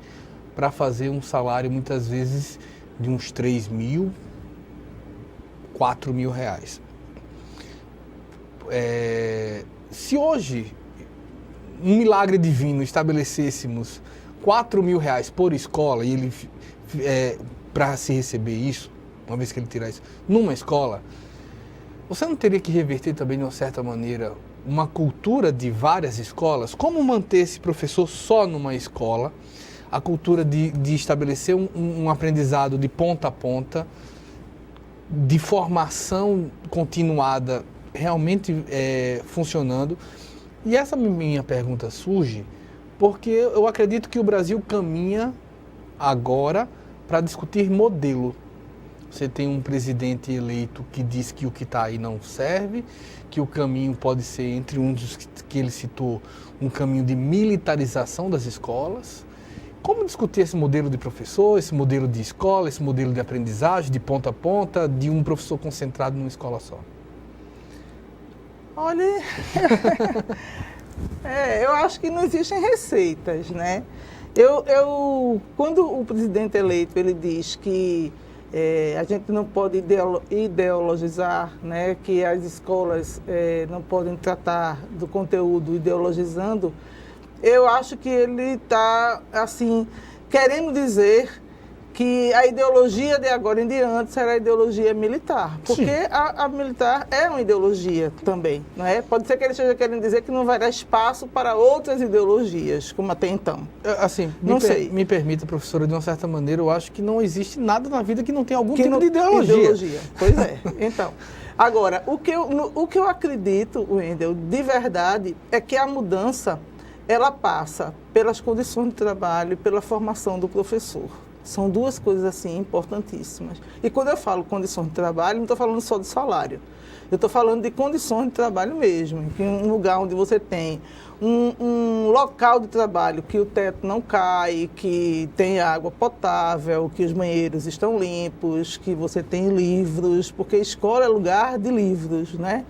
para fazer um salário, muitas vezes, de uns 3 mil, 4 mil reais. Se hoje, um milagre divino, estabelecêssemos 4 mil reais por escola, e ele para se receber isso, uma vez que ele tirar isso, numa escola, você não teria que reverter também, de uma certa maneira, uma cultura de várias escolas? Como manter esse professor só numa escola? A cultura de estabelecer um aprendizado de ponta a ponta, de formação continuada, realmente funcionando. E essa minha pergunta surge porque eu acredito que o Brasil caminha agora para discutir modelo. Você tem um presidente eleito que diz que o que está aí não serve, que o caminho pode ser, entre um dos que ele citou, um caminho de militarização das escolas. Como discutir esse modelo de professor, esse modelo de escola, esse modelo de aprendizagem, de ponta a ponta, de um professor concentrado numa escola só? Olha, eu acho que não existem receitas, né? Quando o presidente eleito ele diz que a gente não pode ideologizar, né, que as escolas não podem tratar do conteúdo ideologizando, eu acho que ele está, assim, querendo dizer que a ideologia de agora em diante será a ideologia militar. Porque a militar é uma ideologia também, não é? Pode ser que ele esteja querendo dizer que não vai dar espaço para outras ideologias, como até então. Assim, me permita, professora, de uma certa maneira, eu acho que não existe nada na vida que não tenha algum tipo de ideologia. Pois é. Então, agora, o que eu acredito, Wendel, de verdade, é que a mudança, ela passa pelas condições de trabalho e pela formação do professor. São duas coisas, assim, importantíssimas. E quando eu falo condições de trabalho, não estou falando só de salário. Eu estou falando de condições de trabalho mesmo. Em um lugar onde você tem um local de trabalho que o teto não cai, que tem água potável, que os banheiros estão limpos, que você tem livros, porque escola é lugar de livros, né?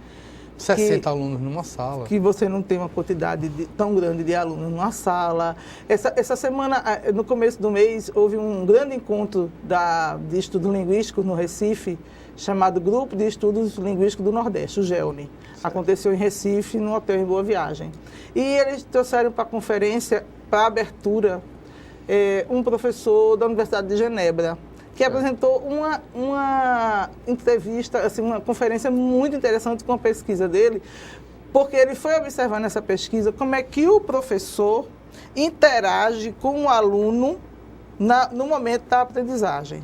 60 alunos numa sala. Que você não tem uma quantidade tão grande de alunos numa sala. Essa semana, no começo do mês, houve um grande encontro de estudos linguísticos no Recife, chamado Grupo de Estudos Linguísticos do Nordeste, o GELNI. Aconteceu em Recife, no hotel em Boa Viagem. E eles trouxeram para a conferência, para a abertura, um professor da Universidade de Genebra, que apresentou uma entrevista, assim, uma conferência muito interessante com a pesquisa dele, porque ele foi observar nessa pesquisa como é que o professor interage com o aluno no momento da aprendizagem.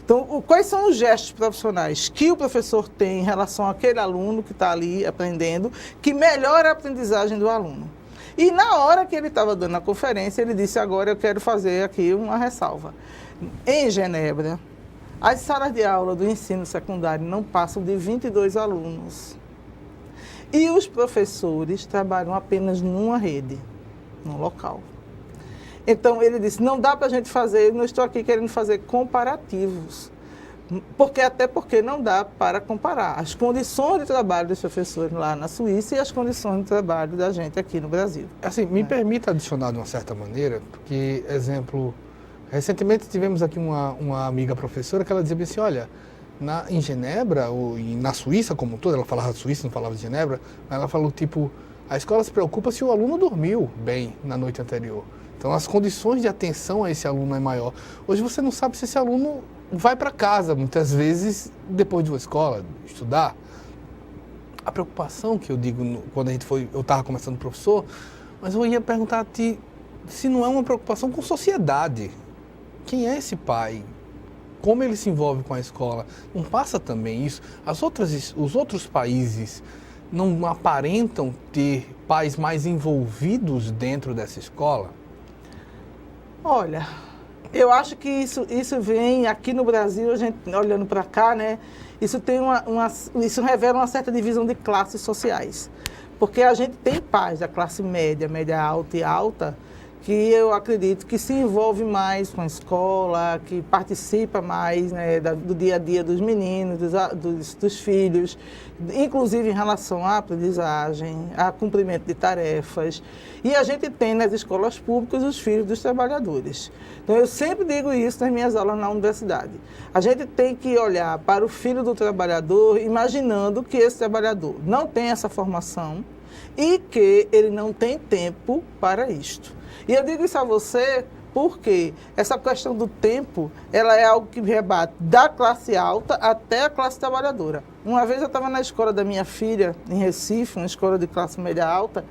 Então, quais são os gestos profissionais que o professor tem em relação àquele aluno que está ali aprendendo, que melhora a aprendizagem do aluno? E na hora que ele estava dando a conferência, ele disse, agora eu quero fazer aqui uma ressalva. Em Genebra, as salas de aula do ensino secundário não passam de 22 alunos. E os professores trabalham apenas numa rede, num local. Então, ele disse, não dá para a gente fazer, eu não estou aqui querendo fazer comparativos. Até porque não dá para comparar as condições de trabalho dos professores lá na Suíça e as condições de trabalho da gente aqui no Brasil. Assim, me permita adicionar de uma certa maneira, porque, exemplo, recentemente tivemos aqui uma amiga professora que ela dizia assim, olha, em Genebra, ou na Suíça como um todo, ela falava de Suíça, não falava de Genebra, mas ela falou, tipo, a escola se preocupa se o aluno dormiu bem na noite anterior. Então, as condições de atenção a esse aluno é maior. Hoje você não sabe se esse aluno vai para casa, muitas vezes, depois de uma escola, estudar. A preocupação que eu digo, quando eu estava conversando com o professor, mas eu ia perguntar a ti se não é uma preocupação com sociedade. Quem é esse pai? Como ele se envolve com a escola? Não passa também isso? Os outros países não aparentam ter pais mais envolvidos dentro dessa escola? Olha, eu acho que isso vem aqui no Brasil, a gente olhando para cá, né? Isso isso revela uma certa divisão de classes sociais. Porque a gente tem pais da classe média, média alta e alta, que eu acredito que se envolve mais com a escola, que participa mais, né, do dia a dia dos meninos, dos filhos, inclusive em relação à aprendizagem, a cumprimento de tarefas. E a gente tem nas escolas públicas os filhos dos trabalhadores. Então, eu sempre digo isso nas minhas aulas na universidade. A gente tem que olhar para o filho do trabalhador imaginando que esse trabalhador não tem essa formação e que ele não tem tempo para isto. E eu digo isso a você porque essa questão do tempo, ela é algo que rebate da classe alta até a classe trabalhadora. Uma vez eu estava na escola da minha filha, em Recife, uma escola de classe média alta,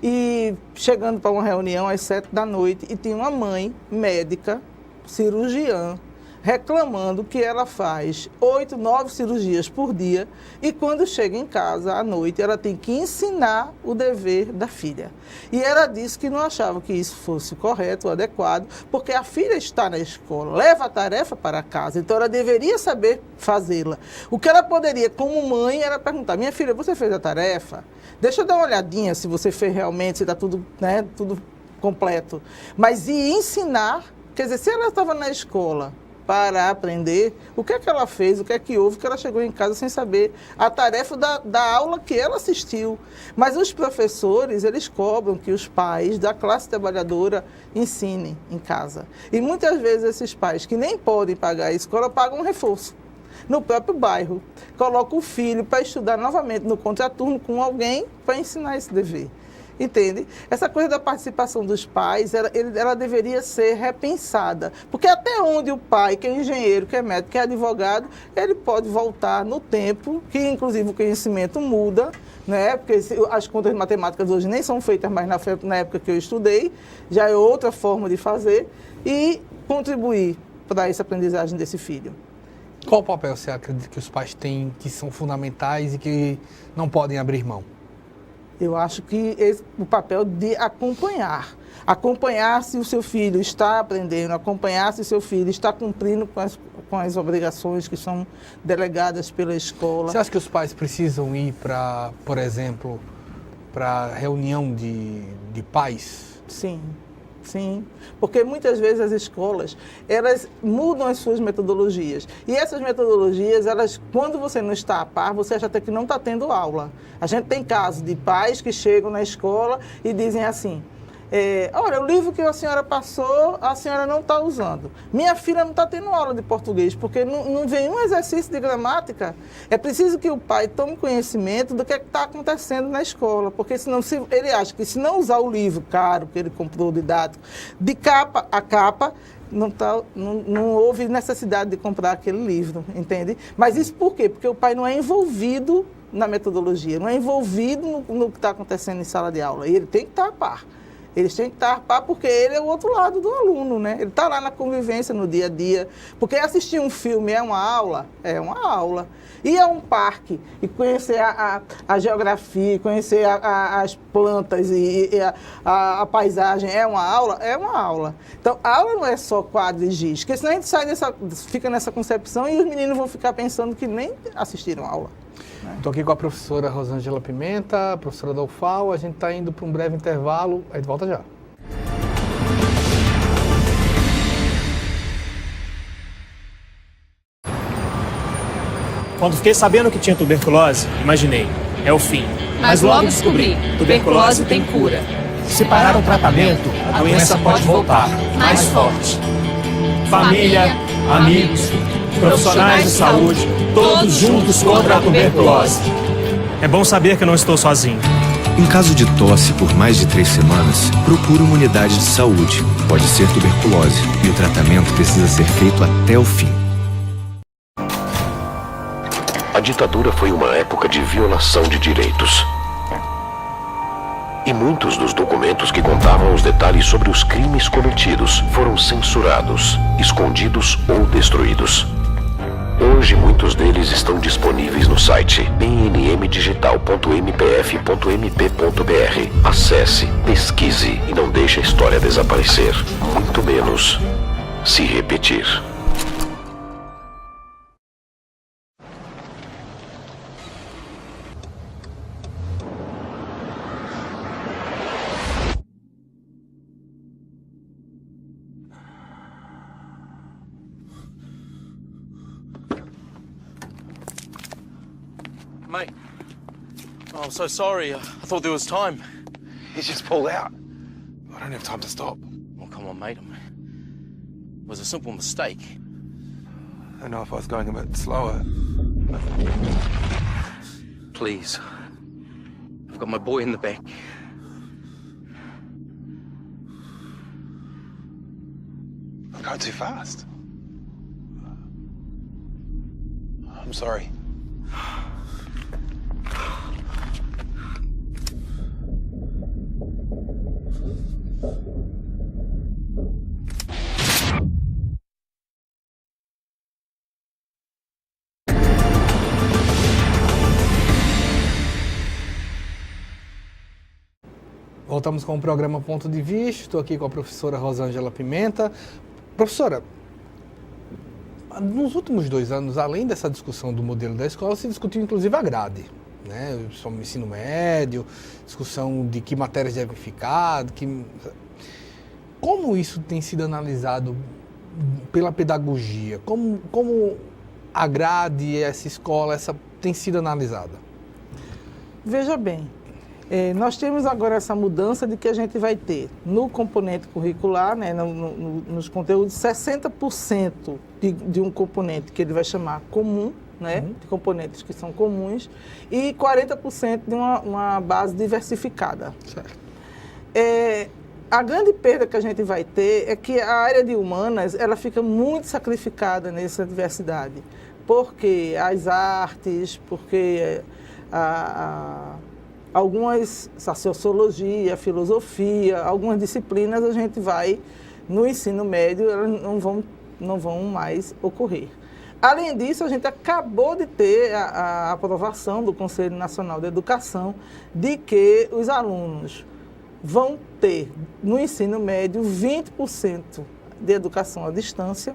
e chegando para uma reunião às 7 da noite, e tinha uma mãe médica, cirurgiã, reclamando que ela faz 8, 9 cirurgias por dia e quando chega em casa à noite ela tem que ensinar o dever da filha. E ela disse que não achava que isso fosse correto ou adequado, porque a filha está na escola, leva a tarefa para casa, então ela deveria saber fazê-la. O que ela poderia, como mãe, era perguntar, minha filha, você fez a tarefa? Deixa eu dar uma olhadinha se você fez realmente, se está tudo, né, tudo completo. Mas e ensinar, quer dizer, se ela estava na escola para aprender, o que é que ela fez, o que é que houve, que ela chegou em casa sem saber a tarefa da aula que ela assistiu. Mas os professores, eles cobram que os pais da classe trabalhadora ensinem em casa. E muitas vezes esses pais que nem podem pagar a escola, pagam um reforço no próprio bairro. Colocam o filho para estudar novamente no contraturno com alguém para ensinar esse dever. Entende? Essa coisa da participação dos pais, ela deveria ser repensada. Porque até onde o pai, que é engenheiro, que é médico, que é advogado, ele pode voltar no tempo, que inclusive o conhecimento muda, né? Porque as contas matemáticas hoje nem são feitas mais na época que eu estudei, já é outra forma de fazer, e contribuir para essa aprendizagem desse filho. Qual o papel você acredita que os pais têm, que são fundamentais e que não podem abrir mão? Eu acho que o papel de acompanhar se o seu filho está aprendendo, acompanhar se o seu filho está cumprindo com as obrigações que são delegadas pela escola. Você acha que os pais precisam ir para, por exemplo, para reunião de pais? Sim. Sim, porque muitas vezes as escolas, elas mudam as suas metodologias. E essas metodologias, quando você não está a par, você acha até que não está tendo aula. A gente tem casos de pais que chegam na escola e dizem assim, olha, o livro que a senhora passou, a senhora não está usando. Minha filha não está tendo aula de português, porque não vem um exercício de gramática. É preciso que o pai tome conhecimento do que está acontecendo na escola, porque senão ele acha que se não usar o livro caro que ele comprou didático, de capa a capa, não houve necessidade de comprar aquele livro, entende? Mas isso por quê? Porque o pai não é envolvido na metodologia, não é envolvido no que está acontecendo em sala de aula, e ele tem que estar a par. Eles têm que estar a par porque ele é o outro lado do aluno, né? Ele está lá na convivência, no dia a dia. Porque assistir um filme é uma aula? É uma aula. Ir a um parque e conhecer a geografia, conhecer as plantas e a paisagem é uma aula? É uma aula. Então, a aula não é só quadro e giz, porque senão a gente fica nessa concepção e os meninos vão ficar pensando que nem assistiram a aula. Estou aqui com a professora Rosângela Pimenta, professora da UFAL. A gente está indo para um breve intervalo, a gente volta já. Quando fiquei sabendo que tinha tuberculose, imaginei, é o fim. Mas logo descobri, tuberculose tem cura. Se parar o tratamento, a doença pode voltar, mais forte. Família, amigos, profissionais de saúde, todos juntos contra a tuberculose. É bom saber que eu não estou sozinho. Em caso de tosse por mais de 3 semanas, procure uma unidade de saúde. Pode ser tuberculose e o tratamento precisa ser feito até o fim. A ditadura foi uma época de violação de direitos. E muitos dos documentos que contavam os detalhes sobre os crimes cometidos foram censurados, escondidos ou destruídos. Hoje, muitos deles estão disponíveis no site pnmdigital.mpf.mp.br. Acesse, pesquise e não deixe a história desaparecer, muito menos se repetir. Mate. Oh, I'm so sorry. I thought there was time. He's just pulled out. I don't have time to stop. Oh, come on, mate. It was a simple mistake. I don't know if I was going a bit slower. Please. I've got my boy in the back. I'm going too fast. I'm sorry. Voltamos com o programa Ponto de Vista. Estou aqui com a professora Rosângela Pimenta. Professora, nos últimos 2 anos, além dessa discussão do modelo da escola, se discutiu inclusive a grade, né? Sobre o ensino médio, discussão de que matérias devem ficar, como isso tem sido analisado pela pedagogia? Como a grade, essa escola, tem sido analisada? Veja bem, nós temos agora essa mudança de que a gente vai ter no componente curricular, né, nos conteúdos, 60% de um componente que ele vai chamar comum, né, de componentes que são comuns, e 40% de uma base diversificada. Certo. A grande perda que a gente vai ter é que a área de humanas ela fica muito sacrificada nessa diversidade, porque as artes, porque algumas, a sociologia, a filosofia, algumas disciplinas a gente vai, no ensino médio, elas não vão mais ocorrer. Além disso, a gente acabou de ter a aprovação do Conselho Nacional de Educação de que os alunos vão ter, no ensino médio, 20% de educação à distância,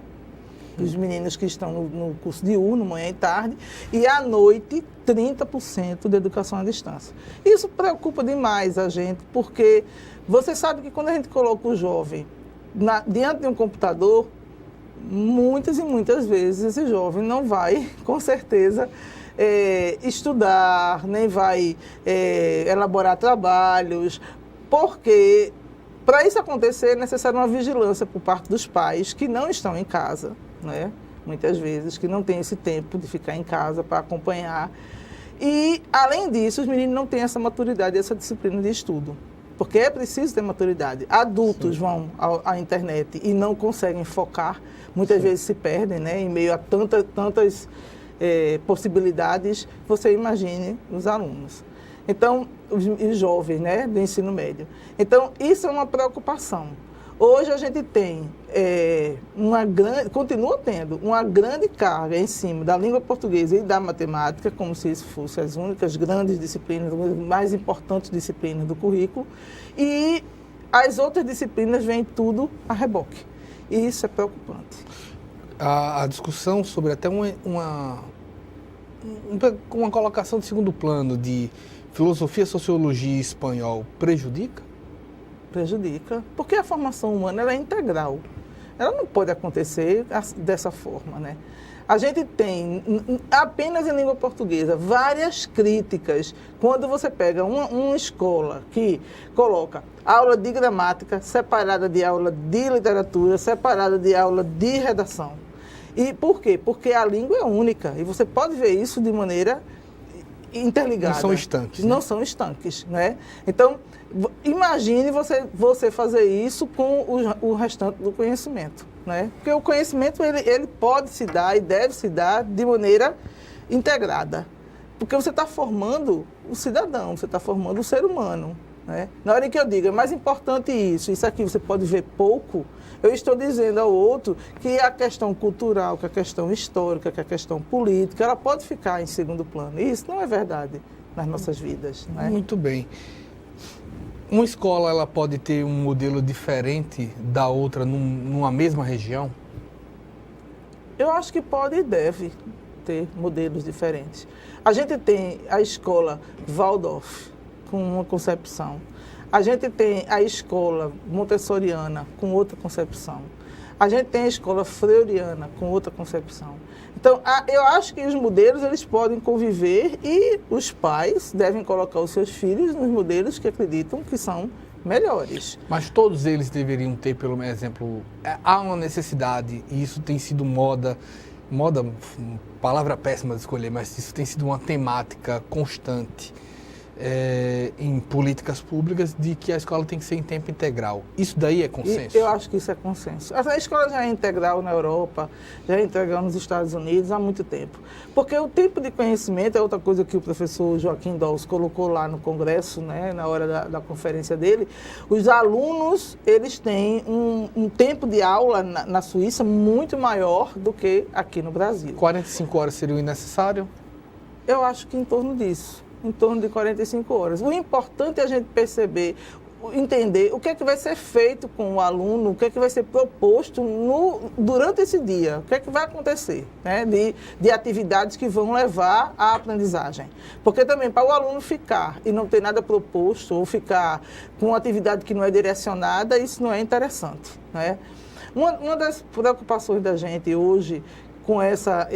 dos meninos que estão no curso diurno, manhã e tarde, e à noite, 30% de educação à distância. Isso preocupa demais a gente, porque você sabe que quando a gente coloca o jovem diante de um computador, muitas e muitas vezes esse jovem não vai, com certeza, estudar, nem vai elaborar trabalhos, porque para isso acontecer é necessário uma vigilância por parte dos pais que não estão em casa, né? Muitas vezes, que não tem esse tempo de ficar em casa para acompanhar. E, além disso, os meninos não têm essa maturidade, essa disciplina de estudo. Porque é preciso ter maturidade. Adultos vão à internet e não conseguem focar, muitas vezes se perdem, né? Em meio a tantas possibilidades, você imagine os alunos. Então, os jovens, né, do ensino médio. Então, isso é uma preocupação. Hoje a gente tem continua tendo uma grande carga em cima da língua portuguesa e da matemática, como se isso fossem as únicas grandes disciplinas, as mais importantes disciplinas do currículo, e as outras disciplinas vêm tudo a reboque. E isso é preocupante. A discussão sobre até uma colocação de segundo plano de filosofia, sociologia e espanhol prejudica? Prejudica, porque a formação humana ela é integral. Ela não pode acontecer dessa forma, né? A gente tem, apenas em língua portuguesa, várias críticas quando você pega uma escola que coloca aula de gramática separada de aula de literatura, separada de aula de redação. E por quê? Porque a língua é única e você pode ver isso de maneira interligada. Não são estanques. Não são estanques, né? Então, imagine você fazer isso com o restante do conhecimento, né? Porque o conhecimento, ele pode se dar e deve se dar de maneira integrada. Porque você está formando o cidadão, você está formando o ser humano, né? Na hora que eu digo, é mais importante isso aqui você pode ver pouco, eu estou dizendo ao outro que a questão cultural, que a questão histórica, que a questão política, ela pode ficar em segundo plano. E isso não é verdade nas nossas vidas, né? Muito bem. Uma escola, ela pode ter um modelo diferente da outra numa mesma região? Eu acho que pode e deve ter modelos diferentes. A gente tem a escola Waldorf, com uma concepção. A gente tem a escola montessoriana, com outra concepção. A gente tem a escola freiriana, com outra concepção. Então, eu acho que os modelos, eles podem conviver e os pais devem colocar os seus filhos nos modelos que acreditam que são melhores. Mas todos eles deveriam ter, pelo exemplo, há uma necessidade, e isso tem sido moda, palavra péssima de escolher, mas isso tem sido uma temática constante em políticas públicas de que a escola tem que ser em tempo integral. Isso daí é consenso? Eu acho que isso é consenso. A escola já é integral na Europa, já é integral nos Estados Unidos há muito tempo. Porque o tempo de conhecimento é outra coisa que o professor Joaquim Dawes colocou lá no Congresso, né, na hora da conferência dele. Os alunos, eles têm um tempo de aula na Suíça muito maior do que aqui no Brasil. 45 horas seria necessário? Eu acho que em torno disso. Em torno de 45 horas. O importante é a gente perceber, entender o que é que vai ser feito com o aluno, o que é que vai ser proposto durante esse dia, o que é que vai acontecer, né, de atividades que vão levar à aprendizagem. Porque também para o aluno ficar e não ter nada proposto, ou ficar com uma atividade que não é direcionada, isso não é interessante, né? Uma das preocupações da gente hoje com essa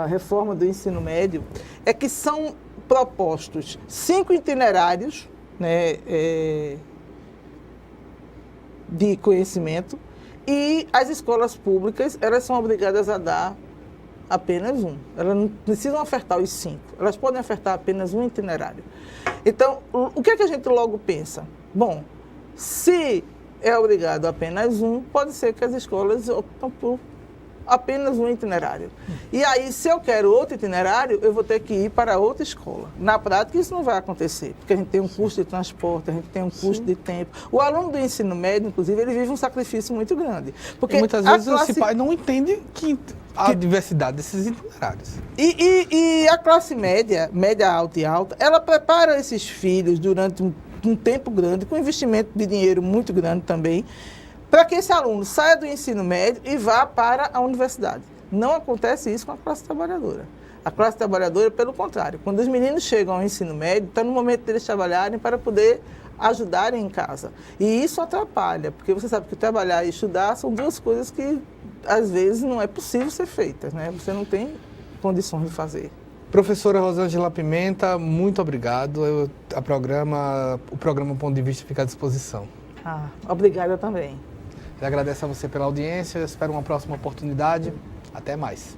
reforma do ensino médio é que são propostos 5 itinerários, né, de conhecimento, e as escolas públicas, elas são obrigadas a dar apenas um. Elas não precisam ofertar os 5, elas podem ofertar apenas um itinerário. Então, o que é que a gente logo pensa? Bom, se é obrigado apenas um, pode ser que as escolas optam por apenas um itinerário. E aí, se eu quero outro itinerário, eu vou ter que ir para outra escola. Na prática, isso não vai acontecer, porque a gente tem um custo de transporte, a gente tem um custo de tempo. O aluno do ensino médio, inclusive, ele vive um sacrifício muito grande. Porque e muitas vezes esse pai não entende a diversidade desses itinerários. E a classe média alta e alta, ela prepara esses filhos durante um tempo grande, com investimento de dinheiro muito grande também, para que esse aluno saia do ensino médio e vá para a universidade. Não acontece isso com a classe trabalhadora. A classe trabalhadora, pelo contrário, quando os meninos chegam ao ensino médio, está no momento deles trabalharem para poder ajudarem em casa. E isso atrapalha, porque você sabe que trabalhar e estudar são duas coisas que, às vezes, não é possível ser feitas, né? Você não tem condições de fazer. Professora Rosângela Pimenta, muito obrigado. O programa Ponto de Vista fica à disposição. Obrigada também. Eu agradeço a você pela audiência, espero uma próxima oportunidade. Até mais.